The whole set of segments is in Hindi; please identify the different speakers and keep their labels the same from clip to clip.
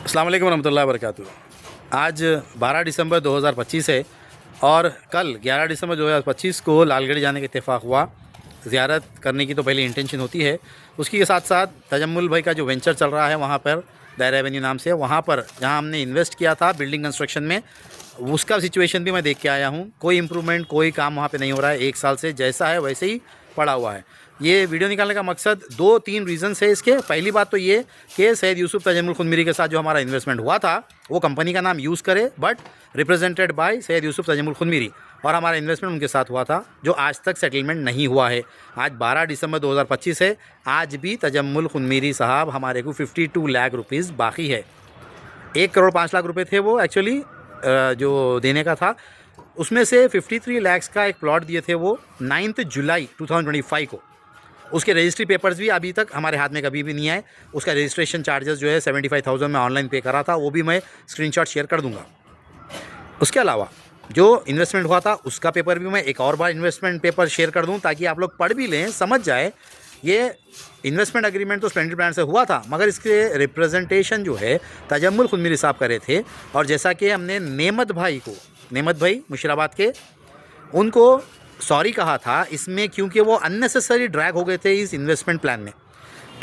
Speaker 1: अस्सलाम वालेकुम रहमतुल्लाहि व बरकातुहू। आज 12 दिसंबर 2025 है और कल 11 दिसंबर 2025 को लालगढ़ी जाने का इत्तेफाक हुआ। ज़ियारत करने की तो पहले इंटेंशन होती है, उसकी के साथ साथ तजम्मुल भाई का जो वेंचर चल रहा है वहाँ पर दायरा एवेन्यू नाम से, वहाँ पर जहाँ हमने इन्वेस्ट किया था बिल्डिंग कंस्ट्रक्शन में, उसका सिचुएशन भी मैं देख के आया हूँ। कोई इम्प्रूवमेंट, कोई काम वहाँ पे नहीं हो रहा है। 1 साल से जैसा है वैसे ही पड़ा हुआ है। ये वीडियो निकालने का मकसद 2-3 रीज़न्स है इसके। पहली बात तो ये कि सैयद यूसुफ तजम्मुल खुनमिरी के साथ जो हमारा इन्वेस्टमेंट हुआ था वो कंपनी का नाम यूज़ करे, but represented by Syed Yusuf Tajammul Khunmiri, और हमारा इन्वेस्टमेंट उनके साथ हुआ था जो आज तक सेटलमेंट नहीं हुआ है। आज 12 दिसंबर 2025 है, आज भी तजम्मुल खुनमिरी साहब हमारे को 52 लाख रुपीज़ बाकी है। 1 करोड़ 5 लाख रुपए थे वो एक्चुअली जो देने का था, उसमें से 53 लाख का एक प्लॉट दिए थे वो 9 जुलाई 2025 को। उसके रजिस्ट्री पेपर्स भी अभी तक हमारे हाथ में कभी भी नहीं आए। उसका रजिस्ट्रेशन चार्जेस जो है 75,000 में ऑनलाइन पे करा था, वो भी मैं स्क्रीनशॉट शेयर कर दूंगा। उसके अलावा जो इन्वेस्टमेंट हुआ था उसका पेपर भी मैं एक और बार इन्वेस्टमेंट पेपर शेयर कर दूं ताकि आप लोग पढ़ भी लें, समझ जाए। ये इन्वेस्टमेंट एग्रीमेंट तो स्प्लेंडर ब्रांड से हुआ था, मगर इसके रिप्रेजेंटेशन जो है तजम्मुल खुनमिरी साहब करे थे। और जैसा कि हमने नेमत भाई मुशीराबाद के, उनको सॉरी कहा था इसमें, क्योंकि वो अननेसेसरी ड्रैग हो गए थे इस इन्वेस्टमेंट प्लान में।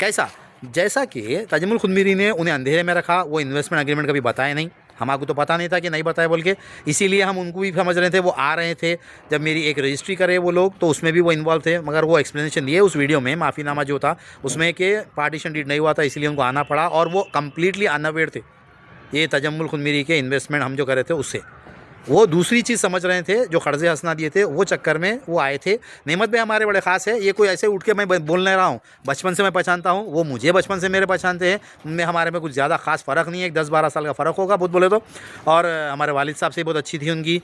Speaker 1: कैसा? जैसा कि तजम्मुल खुनमिरी ने उन्हें अंधेरे में रखा, वो इन्वेस्टमेंट एग्रीमेंट कभी बताया नहीं, हमारे तो पता नहीं था कि नहीं बताया बोल के, इसीलिए हम उनको भी समझ रहे थे। वो आ रहे थे जब मेरी एक रजिस्ट्री करे वो लोग, तो उसमें भी वो इन्वॉल्व थे, मगर वो एक्सप्लेनेशन दिए उस वीडियो में, माफ़ीनामा जो था उसमें कि पार्टीशन डीड नहीं हुआ था, इसलिए उनको आना पड़ा, और वो कम्प्लीटली अनअवेयर थे ये तजम्मुल खुनमिरी के इन्वेस्टमेंट हम जो कर रहे थे उससे। वो दूसरी चीज़ समझ रहे थे, जो कर्ज़े हंसना दिए थे वो चक्कर में वो आए थे। नेमत भाई हमारे बड़े ख़ास है, ये कोई ऐसे उठ के मैं बोल नहीं रहा हूँ, बचपन से मैं पहचानता हूँ, वो मुझे बचपन से मेरे पहचानते हैं। उनमें हमारे में कुछ ज़्यादा ख़ास फ़र्क नहीं है, 10-12 साल का फ़र्क होगा बहुत बोले तो। और हमारे वालिद साहब से बहुत अच्छी थी उनकी।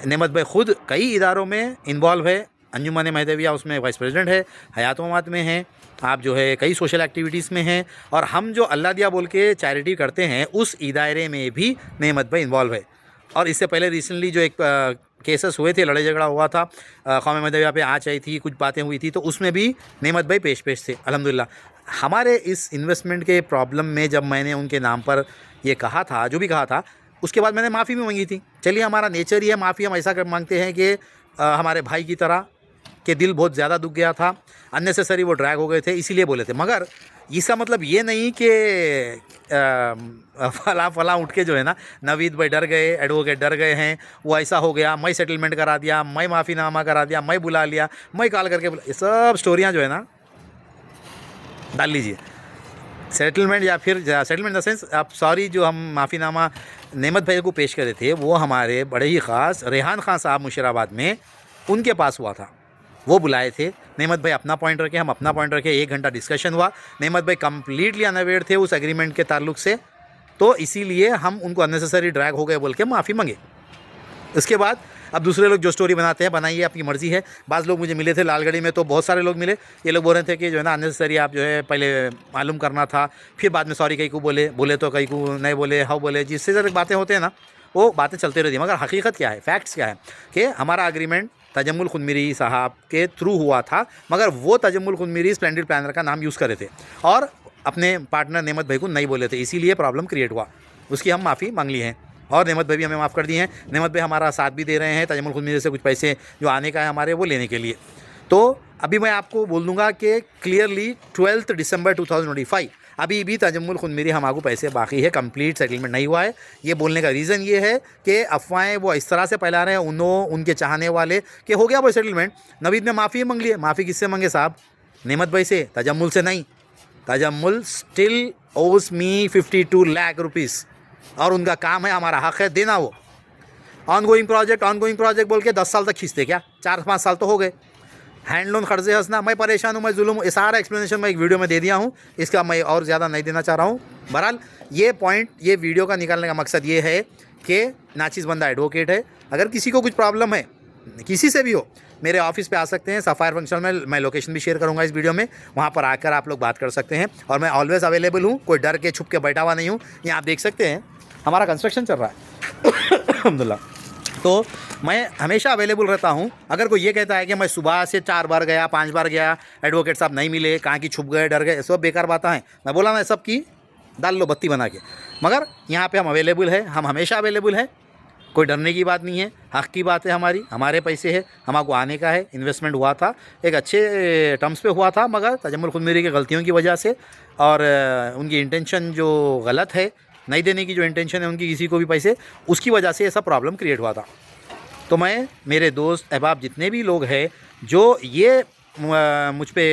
Speaker 1: नेमत भाई ख़ुद कई इदारों में इन्वॉल्व है, अंजुमन महदविया उसमें वाइस प्रेसिडेंट है, हयात ममात में हैं, आप जो है कई सोशल एक्टिविटीज़ में हैं, और हम जो अल्लाह दिया बोल के चैरिटी करते हैं उस इदारे में भी नेमत भाई इन्वॉल्व है। और इससे पहले रिसेंटली जो एक केसेस हुए थे, लड़ाई झगड़ा हुआ था, कौम महदविया पे आँच आई थी, कुछ बातें हुई थी, तो उसमें भी नेमत भाई पेश थे अल्हम्दुलिल्लाह। हमारे इस इन्वेस्टमेंट के प्रॉब्लम में जब मैंने उनके नाम पर ये कहा था, जो भी कहा था, उसके बाद मैंने माफ़ी भी मांगी थी। चलिए, हमारा नेचर ही है माफ़ी, हम ऐसा मांगते हैं कि हमारे भाई की तरह के दिल बहुत ज़्यादा दुख गया था, अननेसेसरी वो ड्रैग हो गए थे, इसीलिए बोले थे। मगर इसका मतलब ये नहीं कि फला उठ के जो है ना, नवीद भाई डर गए, एडवोकेट डर गए हैं, वो ऐसा हो गया, मैं सेटलमेंट करा दिया, मैं माफ़ीनामा करा दिया, मैं बुला लिया, मैं कॉल करके बुला, ये सब स्टोरियाँ जो है ना डाल लीजिए। सेटलमेंट या फिर सेटलमेंट इन द सेंस, आप सॉरी, जो हम माफ़ीनामा नेमत भाई को पेश करे थे वो हमारे बड़े ही ख़ास रेहान खान साहब मुशीराबाद में, उनके पास हुआ था, वो बुलाए थे। नेमत भाई अपना पॉइंट रखे, हम अपना पॉइंट रखे, 1 घंटा डिस्कशन हुआ। नेमत भाई कम्प्लीटली अनअवेयर थे उस एग्रीमेंट के ताल्लुक से, तो इसीलिए हम उनको अननेसेसरी ड्रैग हो गए बोल के माफ़ी मांगे। इसके बाद अब दूसरे लोग जो स्टोरी बनाते हैं, बनाइए, आपकी मर्ज़ी है। बाज़ लोग मुझे मिले थे लालगढ़ी में, तो बहुत सारे लोग मिले, ये लोग बोल रहे थे कि जो है ना अननेसेसरी आप जो है पहले मालूम करना था, फिर बाद में सॉरी कहीं को बोले तो कहीं को नहीं बोले, हाँ बोले, जिससे तरह बातें होते हैं ना, वो बातें चलती रहती है। मगर हकीकत क्या है, फैक्ट्स क्या है कि हमारा एग्रीमेंट तजम्मुल खुनमिरी साहब के थ्रू हुआ था, मगर वो तजम्मुल खुनमिरी स्प्लेंडर प्लानर का नाम यूज़ करे थे और अपने पार्टनर नेमत भाई को नहीं बोले थे, इसीलिए प्रॉब्लम क्रिएट हुआ। उसकी हम माफ़ी मांग ली है और नेमत भाई भी हमें माफ़ कर दिए हैं। नेमत भाई हमारा साथ भी दे रहे हैं तजम्मुल खुनमिरी से कुछ पैसे जो आने का है हमारे, वो लेने के लिए। तो अभी मैं आपको बोल दूँगा कि क्लियरली 12 दिसंबर 2025 अभी भी तजम्मुल खुनमिरी हमारे पैसे बाकी है, कंप्लीट सेटलमेंट नहीं हुआ है। ये बोलने का रीज़न ये है कि अफवाहें वो इस तरह से फैला रहे हैं उनके चाहने वाले कि हो गया वो सेटलमेंट। नवीद ने माफ़ी मांग ली है, माफ़ी किससे मांगे साहब? नेमत भाई से, तजम्मुल से नहीं। तजम्मुल स्टिल ओज मी 52 लाख रुपीज़, और उनका काम है, हमारा हक़ है देना। वो ऑनगोइंग प्रोजेक्ट बोल के 10 साल तक खींचते क्या? 4-5 साल तो हो गए। हैंड लोन, कर्जे हंसना, मैं परेशान हूँ, मैं जुल्म हूँ, ये सारा एक्सप्लेनेशन मैं एक वीडियो में दे दिया हूँ, इसका मैं और ज़्यादा नहीं देना चाह रहा हूँ। बहरहाल ये पॉइंट, ये वीडियो का निकालने का मकसद ये है कि नाचिज़ बंदा एडवोकेट है, अगर किसी को कुछ प्रॉब्लम है, किसी से भी हो, मेरे ऑफिस पे आ सकते हैं, सफ़ायर फंक्शन में। मैं लोकेशन भी शेयर करूंगा इस वीडियो में, वहाँ पर आकर आप लोग बात कर सकते हैं, और मैं ऑलवेज़ अवेलेबल हूँ, कोई डर के छुप के बैठा हुआ नहीं हूँ। यहाँ आप देख सकते हैं हमारा कंस्ट्रक्शन चल रहा है अल्हम्दुलिल्लाह, तो मैं हमेशा अवेलेबल रहता हूँ। अगर कोई ये कहता है कि मैं सुबह से 4 बार गया, 5 बार गया, एडवोकेट साहब नहीं मिले, कहाँ की छुप गए, डर गए, सब बेकार बातें हैं। मैं बोला ना, सब की डाल लो बत्ती बना के। मगर यहाँ पे हम अवेलेबल है, हम हमेशा अवेलेबल है, कोई डरने की बात नहीं है, हक़ की बात है हमारी, हमारे पैसे है, हमको आने का है, इन्वेस्टमेंट हुआ था, एक अच्छे टर्म्स पे हुआ था, मगर तजम्मुल खुदमेरी की गलतियों की वजह से और उनकी इंटेंशन जो गलत है, नहीं देने की जो इंटेंशन है उनकी किसी को भी पैसे, उसकी वजह से ये सब प्रॉब्लम क्रिएट हुआ था। तो मैं, मेरे दोस्त अहबाब जितने भी लोग हैं जो ये मुझ पे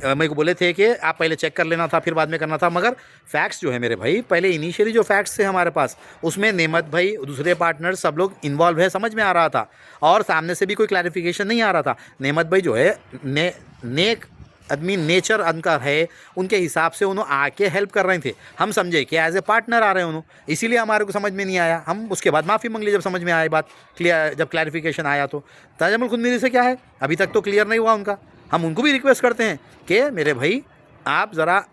Speaker 1: मेरे को बोले थे कि आप पहले चेक कर लेना था फिर बाद में करना था, मगर फैक्ट्स जो है मेरे भाई, पहले इनिशियली जो फैक्ट्स थे हमारे पास उसमें नेमत भाई, दूसरे पार्टनर सब लोग इन्वॉल्व है, समझ में आ रहा था, और सामने से भी कोई क्लैरिफिकेशन नहीं आ रहा था। नेमत भाई जो है नेक आदमी नेचर उनका है, उनके हिसाब से उन्होंने आके हेल्प कर रहे थे। हम समझे कि एज ए पार्टनर आ रहे हैं उन्होंने, इसीलिए हमारे को समझ में नहीं आया। हम उसके बाद माफ़ी मांग ली जब समझ में आया बात, क्लियर जब क्लैरिफिकेशन आया। तो तजम्मुल खुदमेरी से क्या है, अभी तक तो क्लियर नहीं हुआ उनका। हम उनको भी रिक्वेस्ट करते हैं कि मेरे भाई आप ज़रा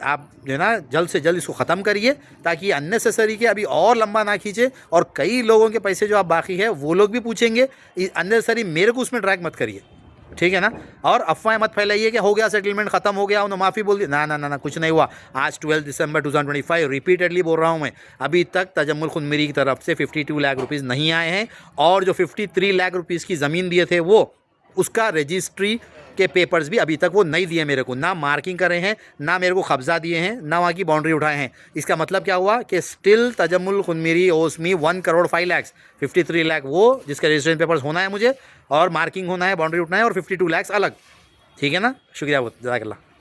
Speaker 1: आप जो है ना जल्द से जल्द इसको ख़त्म करिए, ताकि अननेसेसरी के अभी और लंबा ना खींचे, और कई लोगों के पैसे जो आप बाकी है वो लोग भी पूछेंगे। अननेसेसरी मेरे को उसमें ड्रैग मत करिए, ठीक है ना। और अफवाहें मत फैलाइए कि हो गया सेटलमेंट, ख़त्म हो गया, उन्होंने माफ़ी बोल दी। ना ना ना ना, कुछ नहीं हुआ। आज 12 दिसंबर 2025 रिपीटेडली बोल रहा हूँ मैं, अभी तक तजम्मुल खुदमेरी की तरफ से 52 लाख रुपीज़ नहीं आए हैं, और जो 53 लाख रुपीज़ की ज़मीन दिए थे वो उसका रजिस्ट्री के पेपर्स भी अभी तक वो नहीं दिए मेरे को, ना मार्किंग करे हैं, ना मेरे को कब्जा दिए हैं, ना वहाँ की बाउंड्री उठाए हैं। इसका मतलब क्या हुआ कि स्टिल तजम्मुल खुदमेरी ओस मी 1 करोड़ 5 लाख, 53 लाख वो जिसका रजिस्ट्रेशन पेपर्स होना है मुझे, और मार्किंग होना है, बाउंड्री उठना है, और 52 लाख अलग, ठीक है ना। शुक्रिया, जज़ाकल्लाह।